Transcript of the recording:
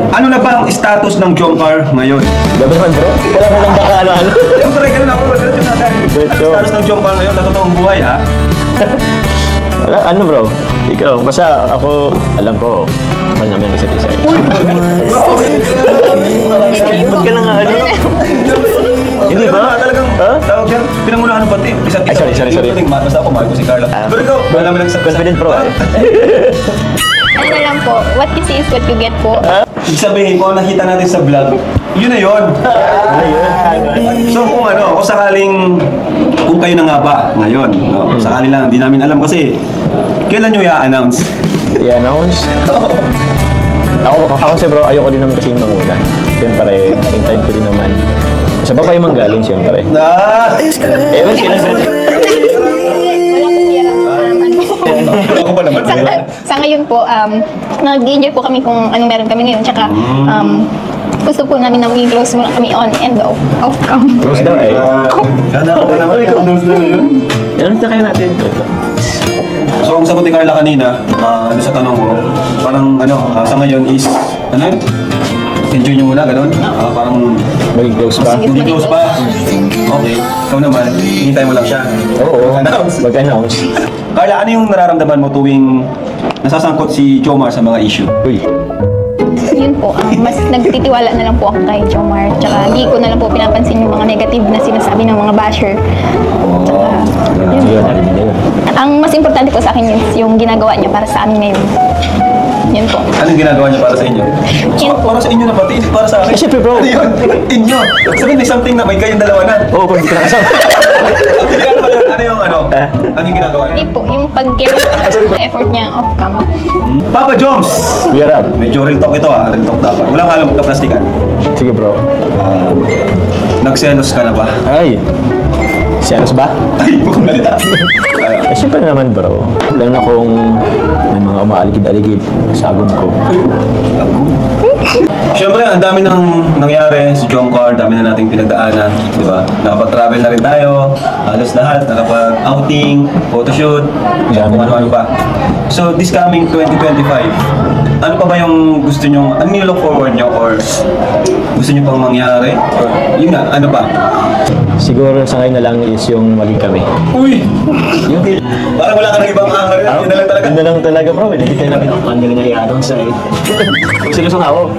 Ano na ba ang status ng Jomcar ngayon? Gabi naman bro, wala ka lang baka ano-ano. Siyempre, ganun ako. Status ng Jomcar ngayon, sa totoong buhay, ha? Wala, ano bro? Ikaw, basta ako, alam ko, mahal namin isa't isa. Ba't ka lang ano? Hindi ba? Talagang, tawag yan, pinangunahan ng pati. Isa't isa. Sorry. Basta ako, mahal ko si Carla. Pero ikaw, wala naman lang sa Confident bro eh. Ano na lang po, what you see is what you get po. Ibig sabihin, kung nakita natin sa vlog, yun na yun. So kung sakaling, kung kayo na nga ba ngayon, no? Sakali lang, hindi namin alam kasi, kailan nyo i-announce? I-announce? Ako kasi bro, ayoko din naman kasi manguna. Siyempre, hintayin ko din naman. Sa pa kayo manggaling, siyempre. Ewan sila sa... Ako pa naman. Sa ngayon po, nag-enjoy po kami kung anong meron kami ngayon. Tsaka, gusto po namin na maging close muna kami on and off cam. Close daw eh. Sana ako naman ikaw close na yun. Yan na kayo natin. So kung sagot ni Carla kanina, sa tanong mo, parang sa ngayon is, enjoy nyo muna, ganun? Parang Maging close ba? hindi close pa. Okay. Ikaw naman, hintay mo lang siya. Oo. Announce. Mag-announce. Carla, ano yung nararamdaman mo tuwing nasasangkot si Jomar sa mga issue? Uy. Yun po, mas nagtitiwala na lang po ako kay Jomar. Tsaka hindi ko na lang po pinapansin yung mga negative na sinasabi ng mga basher. Tsaka, yun. Ang mas importante po sa akin yung ginagawa niya para sa amin ngayon. Yun po. Anong ginagawa niya para sa inyo? Para sa inyo na pati, hindi para sa akin. Siyempre bro. Ano yun? Inyo. Sabihin may something na may kayong dalawa na. Oo, kung hindi ka nakasama. Ano yung ginagawa niya? Hindi po, yung pag-care effort niya off cam. Papa Joms! We are up. Medyo real talk ito real talk dapat. Walang halong kaplastikan. Sige bro. Nagselos ka na ba? Ay. Selos ba? Ay, bukong galita. Siyempre naman bro. Lalo na kung may mga umaaligid-aligid sa agom ko. Siyempre, ang dami nang nangyari sa Jomcar, dami na nating pinagdaanan, di ba? Nakapag-travel na rin tayo, halos lahat, nakapag-outing, photoshoot, kung ano-ano pa. So, this coming 2025, ano pa ba yung gusto nyo, ano yung look forward nyo or gusto nyo pang mangyari? Or, yun nga, ano pa? Siguro sa ngayon na lang is yung maging kami. Uy! Parang wala ka ng ibang angal, yun na lang talaga. Yun na lang talaga bro. Hindi tayo namin ang galing na i-announce eh. Seryoso nga ako.